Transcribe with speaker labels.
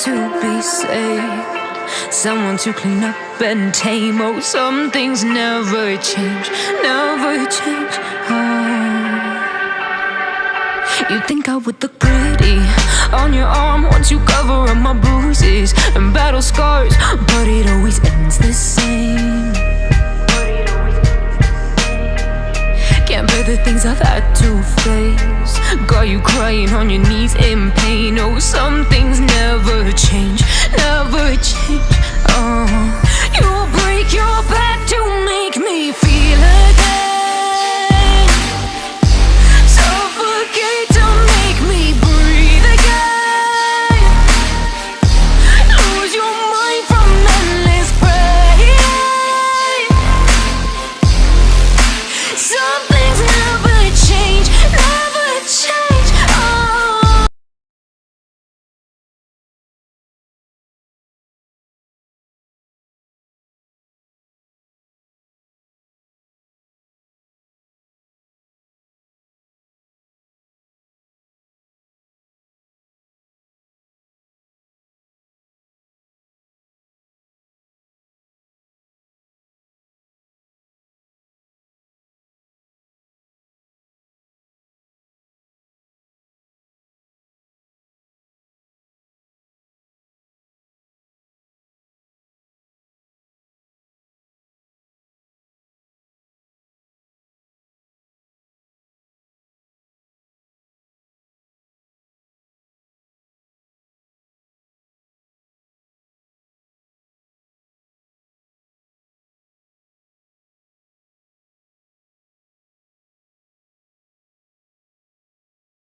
Speaker 1: to be saved, someone to clean up and tame. Oh, some things never change, never change. You think I would look pretty on your arm once you cover up my bruises and battle scars, but it always ends the same. Can't bear the things I've had to face, got you crying on your knees in pain. Oh, some things never change,